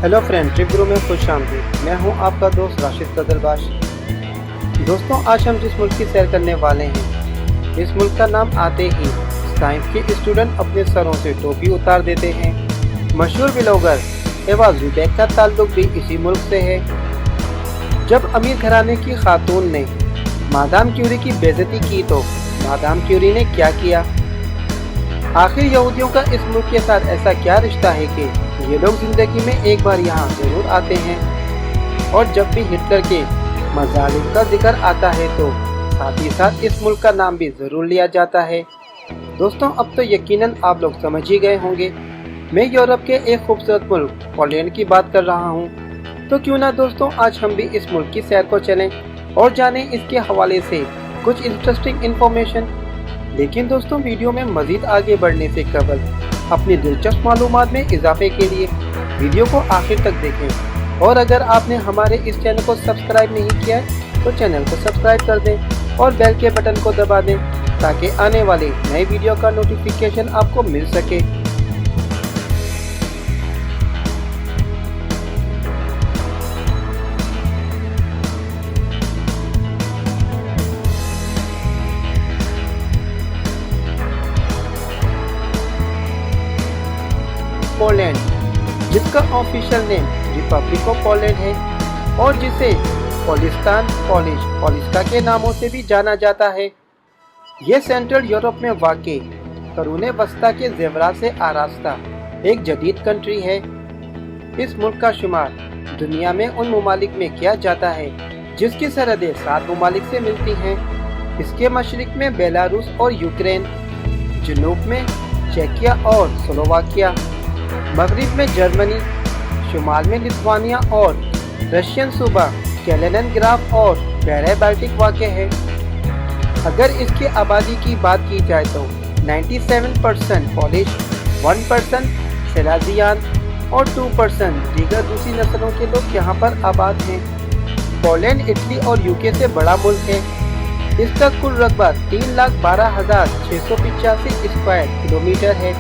Hello friend, trip गुरु में खुश आमदीद। मैं हूं आपका दोस्त राशिद कदरबाश। दोस्तों, आज हम जिस मुल्क की सैर करने वाले हैं, इस मुल्क का नाम आते ही साइंस के स्टूडेंट अपने सरों से टोपी उतार देते हैं। मशहूर ब्लॉगर एवा जुबैर का ताल्लुक भी इसी मुल्क से है। जब अमीर घराने की खातून ने मादाम क्यूरी की बेइज्जती की तो मादाम क्यूरी ने क्या किया? आखिर यहूदियों का इस मुल्क के साथ ऐसा क्या रिश्ता है कि ये लोग जिंदगी में एक बार यहाँ जरूर आते हैं, और जब भी हिटलर के मजालिम का जिक्र आता है तो साथ ही साथ इस मुल्क का नाम भी जरूर लिया जाता है। दोस्तों, अब तो यकीनन आप लोग समझ ही गए होंगे, मैं यूरोप के एक खूबसूरत मुल्क पोलैंड की बात कर रहा हूँ। तो क्यों ना दोस्तों, आज हम भी इस मुल्क की सैर को चलें और जानें इसके हवाले से कुछ इंटरेस्टिंग इन्फॉर्मेशन। लेकिन दोस्तों, वीडियो में मजीद आगे बढ़ने से कबल अपनी दिलचस्प मालूमात में इजाफे के लिए वीडियो को आखिर तक देखें, और अगर आपने हमारे इस चैनल को सब्सक्राइब नहीं किया है तो चैनल को सब्सक्राइब कर दें और बेल के बटन को दबा दें ताकि आने वाले नए वीडियो का नोटिफिकेशन आपको मिल सके। पोलैंड, जिसका official name Republic of Poland है और जिसे पोलिस्तान, पोलिस्का के नामों से भी जाना जाता है, ये सेंट्रल यूरोप में वाक़ई करूने वस्ता के जेवरात से आरास्ता एक जदीद कंट्री है। इस मुल्क का शुमार दुनिया में उन ममालिक में किया जाता है जिसकी सरहदें 7 ममालिक से मिलती हैं। इसके मशरिक में बेलारूस और यूक्रेन, जनूब में चेकिया और स्लोवाकिया, मगरिब में जर्मनी, शुमाल में लिथुआनिया और रशियन सूबा कैलिनिनग्राड और बहरे बाल्टिक वाक़ है। अगर इसकी आबादी की बात की जाए तो 97% पोलिश, 1% सेलाजियन और 2% दीगर दूसरी नस्लों के लोग यहाँ पर आबाद हैं। पोलैंड इटली और यूके से बड़ा मुल्क है। इसका कुल रकबा 3,12,685 स्क्वायर किलोमीटर है।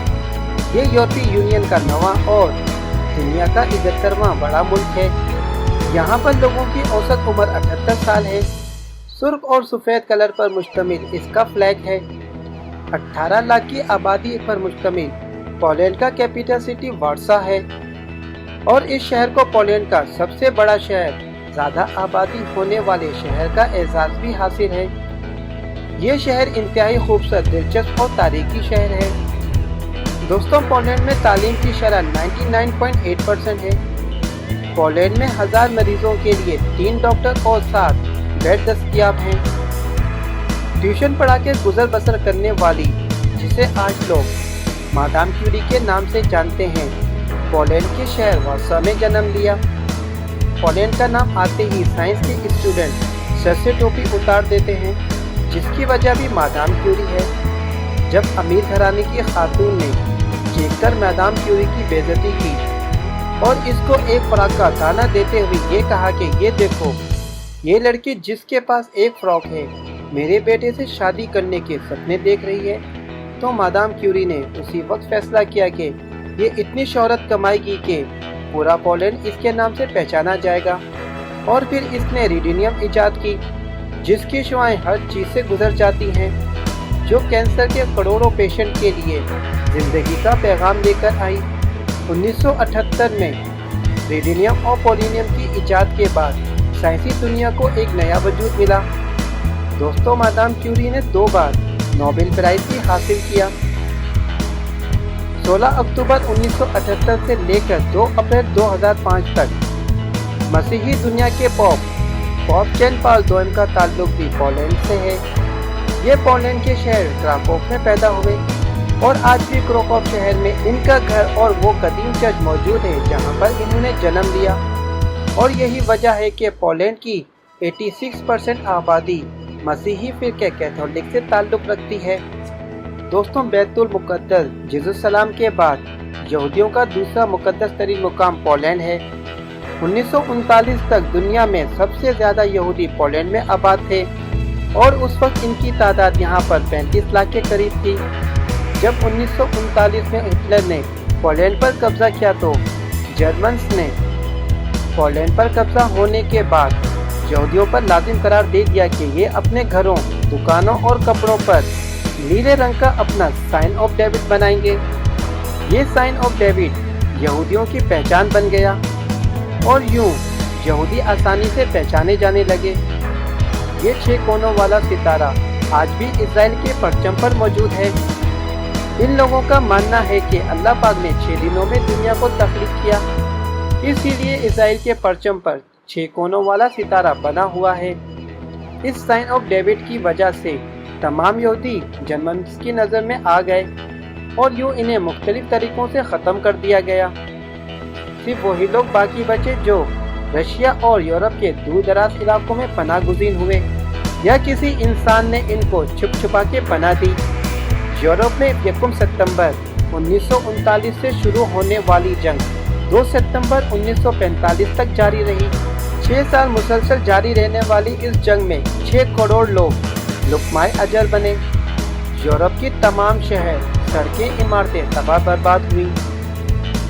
ये यूरोपीय यूनियन का 9वां और दुनिया का 71वां बड़ा मुल्क है। यहाँ पर लोगों की औसत उम्र 78 साल है। सुर्ख और सफ़ेद कलर पर मुश्तमिल इसका फ्लैग है। 18 लाख की आबादी पर मुश्तमिल पोलैंड का कैपिटल सिटी वार्सा है, और इस शहर को पोलैंड का सबसे बड़ा शहर, ज़्यादा आबादी होने वाले शहर का एजाज़ भी हासिल है। ये शहर इंतहाई खूबसूरत, दिलचस्प और तारीखी शहर है। दोस्तों, पोलैंड में तालीम की शरह 99.8% है। पोलैंड में 1000 मरीजों के लिए 3 डॉक्टर और 7 बेड दस्तयाब हैं। ट्यूशन पढ़ा के गुजर बसर करने वाली, जिसे आज लोग मादाम क्यूरी के नाम से जानते हैं, पोलैंड के शहर वार्सा में जन्म लिया। पोलैंड का नाम आते ही साइंस के स्टूडेंट सर से टोपी उतार देते हैं, जिसकी वजह भी मादाम क्यूरी है। जब अमीर घराने की खातून ने चीखकर मादाम क्यूरी की बेइज्जती की और इसको एक फ्रॉक का दाना देते हुए ये कहा कि ये देखो, ये लड़की जिसके पास एक फ्रॉक है, मेरे बेटे से शादी करने के सपने देख रही है, तो मादाम क्यूरी ने उसी वक्त फैसला किया कि ये इतनी शोहरत कमाएगी कि पूरा पोलैंड इसके नाम से पहचाना जाएगा। और फिर इसने रेडिनियम इजाद की, जिसकी शुआएं हर चीज़ से गुजर जाती हैं, जो कैंसर के करोड़ों पेशेंट के लिए जिंदगी का पैगाम लेकर आई। 1978 में रेडिनियम और पोलोनियम की इजाद के बाद साइंसी दुनिया को एक नया वजूद मिला। दोस्तों, मादाम क्यूरी ने 2 बार नोबेल प्राइज भी हासिल किया। 16 अक्टूबर 1978 से लेकर 2 अप्रैल 2005 तक मसीही दुनिया के पॉप जॉन पॉल II का ताल्लुक भी पोलैंड से है। ये पोलैंड के शहर क्राकोव में पैदा हुए और आज भी क्राकोव शहर में इनका घर और वो कदीम चर्च मौजूद है जहां पर इन्होंने जन्म लिया। और यही वजह है कि पोलैंड की 86% आबादी मसीही फिरके कैथोलिक से ताल्लुक रखती है। दोस्तों, बैतुल मुक़द्दस जेरूसलम के बाद यहूदियों का दूसरा मुक़द्दस तरीन मुकाम पोलैंड है। 1939 तक दुनिया में सबसे ज़्यादा यहूदी पोलैंड में आबाद थे और उस वक्त इनकी तादाद यहाँ पर 35 लाख के करीब थी। जब 1939 में हिटलर ने पोलैंड पर कब्जा किया तो जर्मन्स ने पोलैंड पर कब्जा होने के बाद यहूदियों पर लाजिम करार दे दिया कि ये अपने घरों, दुकानों और कपड़ों पर नीले रंग का अपना साइन ऑफ डेविड बनाएंगे। ये साइन ऑफ डेविड यहूदियों की पहचान बन गया और यूं यहूदी आसानी से पहचाने जाने लगे। ये 6 कोनों वाला सितारा आज भी इजराइल के परचम पर मौजूद है। इन लोगों का मानना है कि अल्लाह पाक ने 6 दिनों में दुनिया को तख्लीक किया, इसीलिए इजराइल के परचम पर 6 कोनों वाला सितारा बना हुआ है। इस साइन ऑफ डेविड की वजह से तमाम यहूदी जर्मन्स की नज़र में आ गए और यूं इन्हें मुख्तलिफ तरीकों से ख़त्म कर दिया गया। सिर्फ वही लोग बाकी बचे जो रशिया और यूरोप के दूर दराज इलाकों में पनाह गुज़ीर हुए या किसी इंसान ने इनको छुप छुपा के पनाह दी। यूरोप में 1 सितंबर 1939 से शुरू होने वाली जंग 2 सितंबर 1945 तक जारी रही। 6 साल मुसलसल जारी रहने वाली इस जंग में 6 करोड़ लोग लुकमाए अजल बने। यूरोप की तमाम शहर, सड़कें, इमारतें तबाह बर्बाद हुई।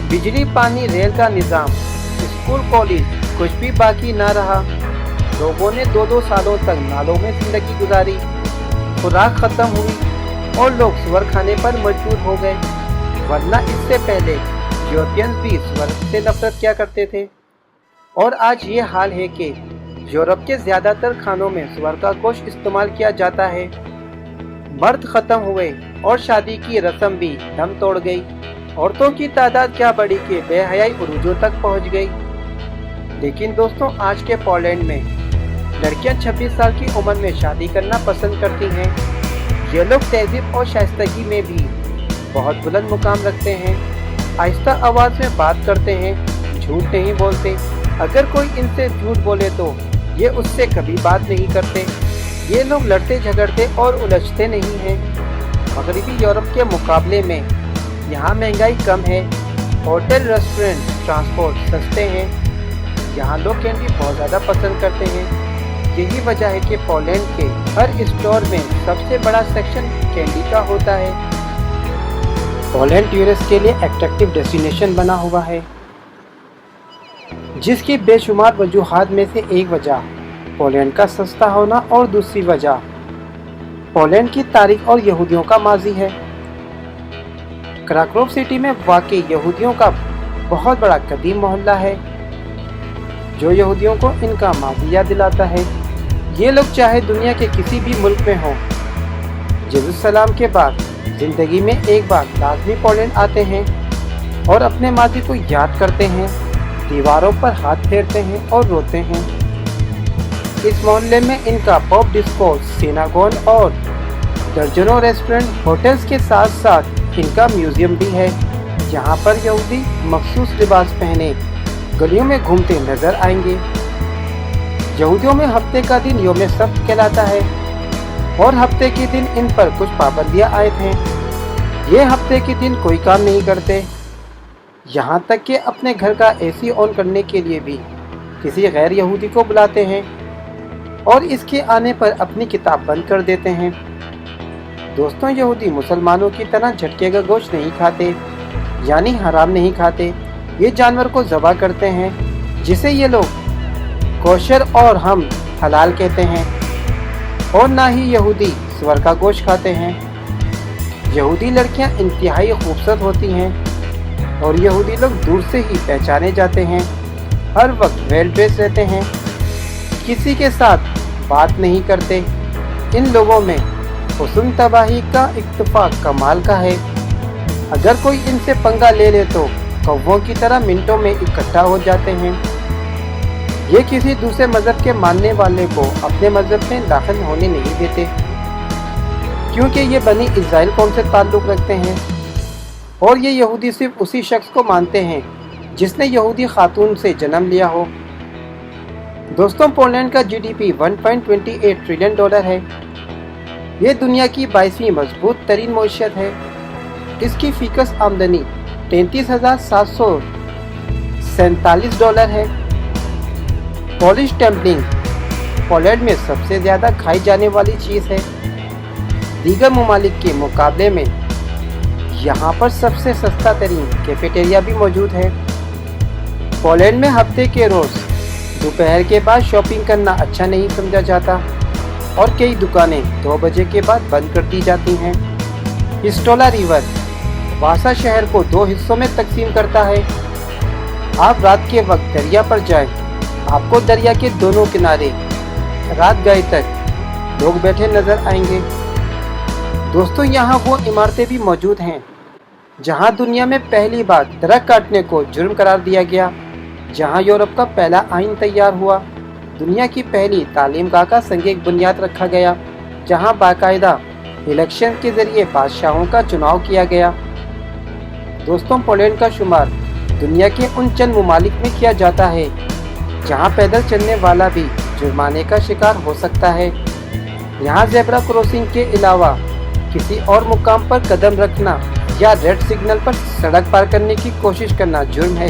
बिजली, पानी, रेल का निज़ाम, स्कूल, कॉलेज कुछ भी बाकी ना रहा। लोगों ने 2-2 सालों तक नालों में जिंदगी गुजारी। खुराक खत्म हुई और लोग सुअर खाने पर मजबूर हो गए, वरना इससे पहले यूरोपियंस भी सुअर से नफरत किया करते थे। और आज ये हाल है कि यूरोप के ज़्यादातर खानों में सुअर का गोश्त इस्तेमाल किया जाता है। मर्द खत्म हुए और शादी की रस्म भी दम तोड़ गई। औरतों की तादाद क्या बढ़ी कि बेहयाई उरूजों तक पहुंच गई। लेकिन दोस्तों, आज के पोलैंड में लड़कियां 26 साल की उम्र में शादी करना पसंद करती हैं। ये लोग तहजीब और शाइस्तगी में भी बहुत बुलंद मुकाम रखते हैं। आहिस्ता आवाज़ में बात करते हैं, झूठ नहीं बोलते। अगर कोई इनसे झूठ बोले तो ये उससे कभी बात नहीं करते। ये लोग लड़ते झगड़ते और उलझते नहीं हैं। मगरबी यूरोप के मुकाबले में यहाँ महंगाई कम है। होटल, रेस्टोरेंट, ट्रांसपोर्ट सस्ते हैं। यहाँ लोग कैंडी बहुत ज़्यादा पसंद करते हैं। यही वजह है कि पोलैंड के हर स्टोर में सबसे बड़ा सेक्शन कैंडी का होता है। पोलैंड टूरिस्ट के लिए अट्रैक्टिव डेस्टिनेशन बना हुआ है, जिसकी बेशुमार वजूहात में से एक वजह पोलैंड का सस्ता होना और दूसरी वजह पोलैंड की तारीख और यहूदियों का माजी है। क्राकोव सिटी में वाकई यहूदियों का बहुत बड़ा कदीम मोहल्ला है, जो यहूदियों को इनका माजी याद दिलाता है। ये लोग चाहे दुनिया के किसी भी मुल्क में हों, यरूशलेम के बाद ज़िंदगी में एक बार लाजमी पोलैंड आते हैं और अपने माजी को याद करते हैं, दीवारों पर हाथ फेरते हैं और रोते हैं। इस मोहल्ले में इनका पब, डिस्को, सिनागोग और दर्जनों रेस्टोरेंट, होटल्स के साथ साथ इनका म्यूजियम भी है, जहाँ पर यहूदी मखसूस लिबास पहने गलियों में घूमते नजर आएंगे। यहूदियों में हफ्ते का दिन यौम सब्त कहलाता है और हफ्ते के दिन इन पर कुछ पाबंदियां आयत हैं। ये हफ्ते के दिन कोई काम नहीं करते, यहाँ तक कि अपने घर का एसी ऑन करने के लिए भी किसी गैर यहूदी को बुलाते हैं और इसके आने पर अपनी किताब बंद कर देते हैं। दोस्तों, यहूदी मुसलमानों की तरह झटके का गोश्त नहीं खाते, यानी हराम नहीं खाते। ये जानवर को ज़बह करते हैं, जिसे ये लोग कोशर और हम हलाल कहते हैं। और ना ही यहूदी सुअर का गोश्त खाते हैं। यहूदी लड़कियां इंतहाई खूबसूरत होती हैं और यहूदी लोग दूर से ही पहचाने जाते हैं। हर वक्त वेल ड्रेस रहते हैं, किसी के साथ बात नहीं करते। इन लोगों में हुस्न तबाही का इत्तेफाक कमाल का है। अगर कोई इनसे पंगा ले ले तो कौवों की तरह मिनटों में इकट्ठा हो जाते हैं। ये किसी दूसरे मज़हब के मानने वाले को अपने मज़हब में दाखिल होने नहीं देते, क्योंकि ये बनी इज़राइल कौम से ताल्लुक़ रखते हैं और ये यहूदी सिर्फ उसी शख्स को मानते हैं जिसने यहूदी खातून से जन्म लिया हो। दोस्तों, पोलैंड का जीडीपी 1.28 ट्रिलियन डॉलर है। ये दुनिया की 22वीं मजबूत तरीन मईशत है। इसकी फ़ीकस आमदनी 33,747 डॉलर है। पॉलिश टेम्पलिंग पोलैंड में सबसे ज़्यादा खाई जाने वाली चीज़ है। दीगर ममालिक के मुकाबले में यहाँ पर सबसे सस्ता तरीन कैफेटेरिया भी मौजूद है। पोलैंड में हफ्ते के रोज दोपहर के बाद शॉपिंग करना अच्छा नहीं समझा जाता और कई दुकानें 2 बजे के बाद बंद कर दी जाती हैं। विस्टोला रिवर वासा शहर को 2 हिस्सों में तकसीम करता है। आप रात के वक्त दरिया पर जाएं, आपको दरिया के दोनों किनारे रात गए तक लोग बैठे नजर आएंगे। दोस्तों, यहाँ वो इमारतें भी मौजूद हैं जहाँ दुनिया में पहली बार दरख्त काटने को जुर्म करार दिया गया, जहाँ यूरोप का पहला आइन तैयार हुआ, दुनिया की पहली तालीमगाह का संग बुनियाद रखा गया, जहाँ बाकायदा इलेक्शन के जरिए बादशाहों का चुनाव किया गया। दोस्तों, पोलैंड का शुमार दुनिया के उन चंद ममालिक में किया जाता है जहाँ पैदल चलने वाला भी जुर्माने का शिकार हो सकता है। यहाँ ज़ेब्रा क्रॉसिंग के अलावा किसी और मुकाम पर कदम रखना या रेड सिग्नल पर सड़क पार करने की कोशिश करना जुर्म है।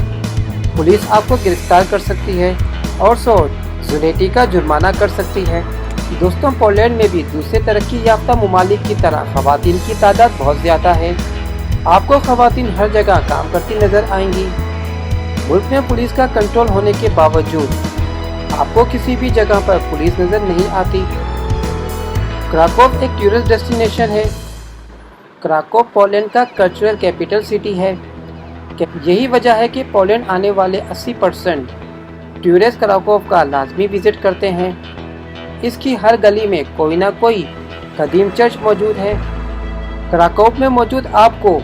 पुलिस आपको गिरफ्तार कर सकती है और 100 ज़ुलेटी का जुर्माना कर सकती है। दोस्तों, पोलैंड में भी दूसरे तरक्की याफ्ता ममालिक की तरह ख़वातीन की तादाद बहुत ज़्यादा है। आपको ख़वातीन हर जगह काम करती नज़र आएंगी। मुल्क में पुलिस का कंट्रोल होने के बावजूद आपको किसी भी जगह पर पुलिस नज़र नहीं आती। क्राकोव एक टूरिस्ट डेस्टिनेशन है। क्राकोव पोलैंड का कल्चरल कैपिटल सिटी है। यही वजह है कि पोलैंड आने वाले 80% टूरिस्ट क्राकोव का लाजमी विजिट करते हैं। इसकी हर गली में कोई ना कोई कदीम चर्च मौजूद है। क्राकोव में मौजूद आपको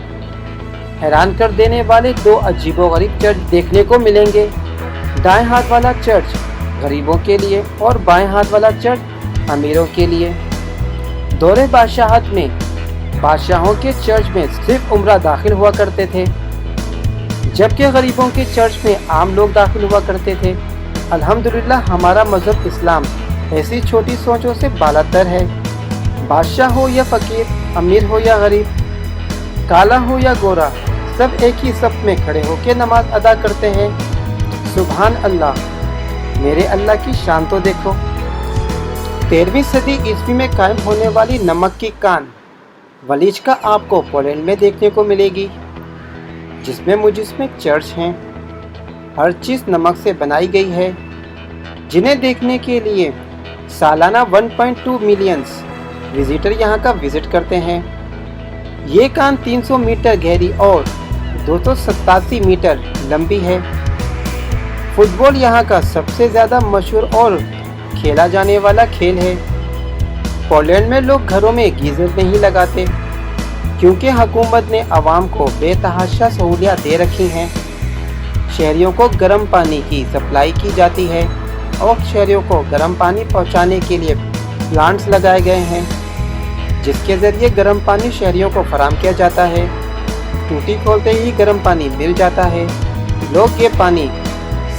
हैरान कर देने वाले 2 अजीबोगरीब चर्च देखने को मिलेंगे। दाएं हाथ वाला चर्च गरीबों के लिए और बाएं हाथ वाला चर्च अमीरों के लिए। दौरे बादशाहत में बादशाहों के चर्च में सिर्फ उमरा दाखिल हुआ करते थे, जबकि गरीबों के चर्च में आम लोग दाखिल हुआ करते थे। अल्हम्दुलिल्लाह, हमारा मज़हब इस्लाम ऐसी छोटी सोचों से बालातर है। बादशाह हो या फ़कीर, अमीर हो या गरीब, काला हो या गोरा, सब एक ही सफ में खड़े होकर नमाज अदा करते हैं। सुभान अल्लाह, मेरे अल्लाह की शान तो देखो। 13वीं सदी ईस्वी में कायम होने वाली नमक की कान वलीचका आपको पोलैंड में देखने को मिलेगी, जिसमें मुजिस्मे चर्च हैं। हर चीज़ नमक से बनाई गई है, जिन्हें देखने के लिए सालाना 1.2 मिलियन विजिटर यहाँ का विजिट करते हैं। ये कान 300 मीटर गहरी और 287 मीटर लंबी है। फुटबॉल यहाँ का सबसे ज़्यादा मशहूर और खेला जाने वाला खेल है। पोलैंड में लोग घरों में गीज़र नहीं लगाते क्योंकि हुकूमत ने आवाम को बेतहाशा सहूलियात दे रखी हैं। शहरियों को गर्म पानी की सप्लाई की जाती है और शहरियों को गर्म पानी पहुंचाने के लिए प्लांट्स लगाए गए हैं, जिसके ज़रिए गर्म पानी शहरियों को फराहम किया जाता है। टूटी खोलते ही गर्म पानी मिल जाता है। लोग ये पानी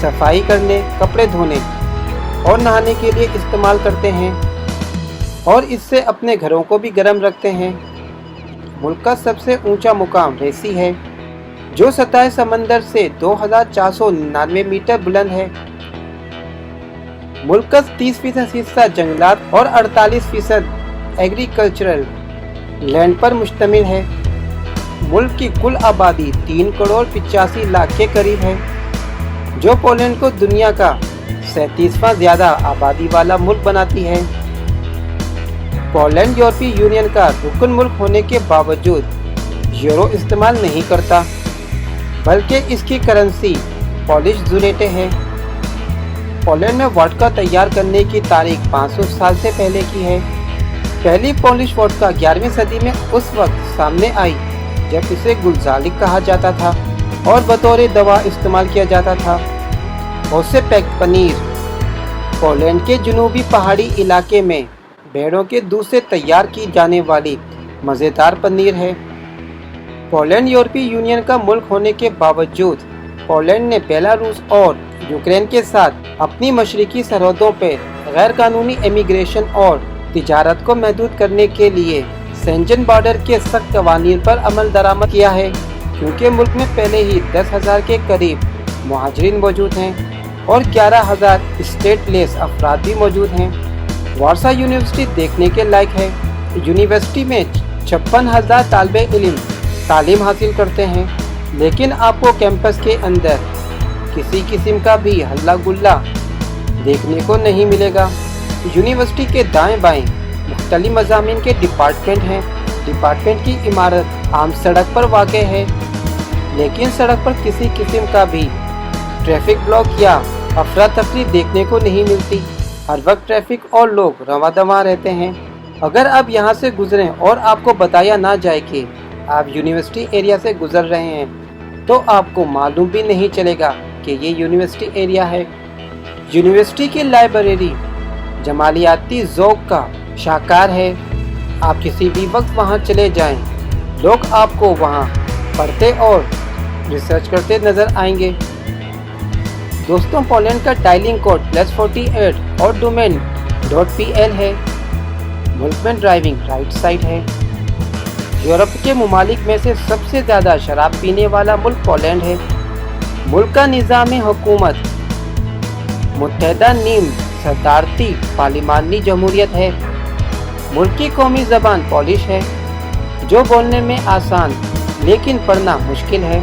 सफाई करने, कपड़े धोने और नहाने के लिए इस्तेमाल करते हैं और इससे अपने घरों को भी गर्म रखते हैं। मुल्क का सबसे ऊंचा मुकाम रेसी है, जो सतह समंदर से 2499 मीटर बुलंद है। मुल्क का 30% हिस्सा जंगलात और 48% एग्रीकल्चरल लैंड पर मुश्तमिल है। मुल्क की कुल आबादी 3 करोड़ 85 लाख के करीब है, जो पोलैंड को दुनिया का 37वां ज़्यादा आबादी वाला मुल्क बनाती है। पोलैंड यूरोपीय यूनियन का रुकन मुल्क होने के बावजूद यूरो इस्तेमाल नहीं करता, बल्कि इसकी करेंसी पोलिश ज़ुलेटे है। पोलैंड में वोडका तैयार करने की तारीख 500 साल से पहले की है। पहली पोलिश वोडका 11वीं सदी में उस वक्त सामने आई जब इसे गुलजालिक कहा जाता था और बतौर दवा इस्तेमाल किया जाता था। ओसेपेक पनीर पोलैंड के जनूबी पहाड़ी इलाके में भेड़ों के दूध से तैयार की जाने वाली मज़ेदार पनीर है। पोलैंड यूरोपीय यूनियन का मुल्क होने के बावजूद पोलैंड ने बेलारूस और यूक्रेन के साथ अपनी मशरकी सरहदों पर गैर कानूनी इमिग्रेशन और तिजारत को महदूद करने के लिए सेंजन बॉर्डर के सख्त कवानीन पर अमल दरामद किया है, क्योंकि मुल्क में पहले ही 10,000 के करीब मुहाजिरीन मौजूद हैं और 11,000 स्टेटलेस अफराद भी मौजूद हैं। वारसा यूनिवर्सिटी देखने के लायक है। यूनिवर्सिटी में 56,000 तालिबे इल्म तालीम हासिल करते हैं, लेकिन आपको कैंपस के अंदर किसी किस्म का भी हल्ला गुल्ला देखने को नहीं मिलेगा। यूनिवर्सिटी के दाएं बाएं मुख्तलिफ मज़ामीन के डिपार्टमेंट हैं। डिपार्टमेंट की इमारत आम सड़क पर वाक़ है, लेकिन सड़क पर किसी किस्म का भी ट्रैफिक ब्लॉक या अफरा तफरी देखने को नहीं मिलती। हर वक्त ट्रैफिक और लोग रवां दवां रहते हैं। अगर आप यहाँ से गुजरें और आपको बताया ना जाए कि आप यूनिवर्सिटी एरिया से गुजर रहे हैं, तो आपको मालूम भी नहीं चलेगा कि ये यूनिवर्सिटी एरिया है। यूनिवर्सिटी की लाइब्रेरी जमालियाती ज़ौक़ का शाहकार है। आप किसी भी वक्त वहाँ चले जाएं, लोग आपको वहाँ पढ़ते और रिसर्च करते नज़र आएंगे। दोस्तों, पोलैंड का डायलिंग कोड +48 और डोमेन .pl है। मुल्क में ड्राइविंग राइट साइड है। यूरोप के ममालिक में से सबसे ज़्यादा शराब पीने वाला मुल्क पोलैंड है। मुल्क का निज़ाम हुकूमत मुत्तहदा नीम सदारती पार्लिमानी जमहूरियत है। मुल्क की कौमी ज़बान पोलिश है, जो बोलने में आसान लेकिन पढ़ना मुश्किल है।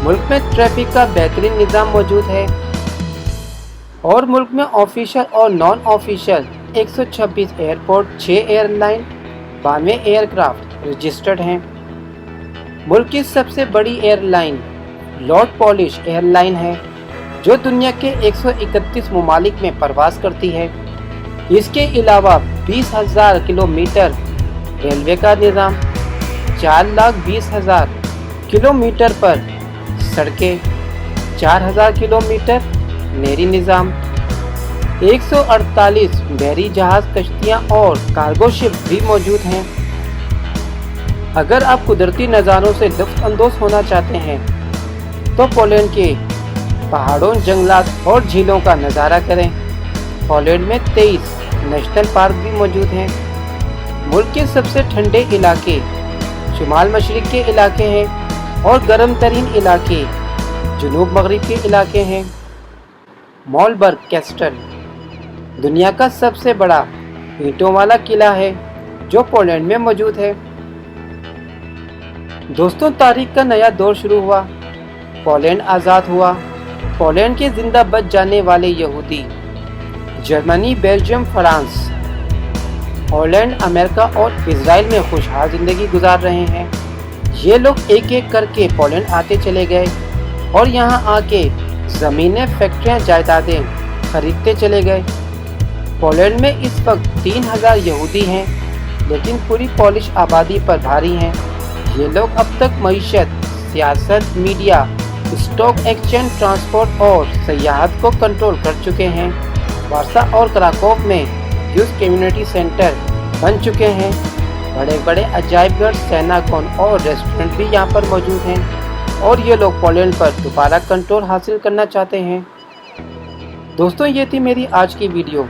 मुल्क में ट्रैफिक का बेहतरीन निज़ाम मौजूद है और मुल्क में ऑफिशियल और non official 126 airport, 6 airline, 92 aircraft registered हैं। मुल्क की सबसे बड़ी एयरलाइन लॉर्ड पोलिश एयरलाइन है, जो दुनिया के 131 ममालिक में परवाज़ करती है। इसके अलावा 20,000 किलोमीटर रेलवे का निज़ाम, 4,20,000 किलोमीटर पर सड़कें, 4,000 किलोमीटर नेरी निज़ाम, 148 बहरी जहाज़, कश्तियाँ और कार्गो शिप भी मौजूद हैं। अगर आप कुदरती नज़ारों से लुत्फ़ अंदोज़ होना चाहते हैं, तो पोलैंड के पहाड़ों, जंगलात और झीलों का नज़ारा करें। पोलैंड में 23 नेशनल पार्क भी मौजूद हैं। मुल्क के सबसे ठंडे इलाके शुमाल मशरिक के इलाके हैं और गर्म तरीन इलाके जनूब मगरिब के इलाके हैं। मॉलबर्ग कैस्टल दुनिया का सबसे बड़ा ईंटों वाला किला है, जो पोलैंड में मौजूद है। दोस्तों, तारीख का नया दौर शुरू हुआ। पोलैंड आज़ाद हुआ। पोलैंड के जिंदा बच जाने वाले यहूदी Germany, Belgium, France, Holland, America और इजराइल में खुशहाल ज़िंदगी गुजार रहे हैं। ये लोग एक एक करके पोलैंड आते चले गए और यहाँ आके ज़मीनें, फैक्ट्रियाँ, जायदादें खरीदते चले गए। पोलैंड में इस वक्त 3,000 यहूदी हैं, लेकिन पूरी पोलिश आबादी पर भारी हैं। ये लोग अब तक मईशत, सियासत, मीडिया, स्टॉक एक्सचेंज, ट्रांसपोर्ट और सयाहत को कंट्रोल कर चुके हैं। वार्सा और क्राकोव में यूथ कम्युनिटी सेंटर बन चुके हैं। बड़े बड़े अजायबघर, सेनागॉन और रेस्टोरेंट भी यहाँ पर मौजूद हैं और ये लोग पोलैंड पर दोबारा कंट्रोल हासिल करना चाहते हैं। दोस्तों, ये थी मेरी आज की वीडियो।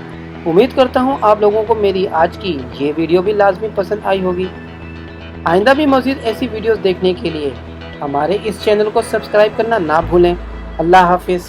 उम्मीद करता हूँ आप लोगों को मेरी आज की ये वीडियो भी लाजमी पसंद आई होगी। आइंदा भी मज़ीद ऐसी वीडियोस देखने के लिए हमारे इस चैनल को सब्सक्राइब करना ना भूलें। अल्लाह हाफिज़।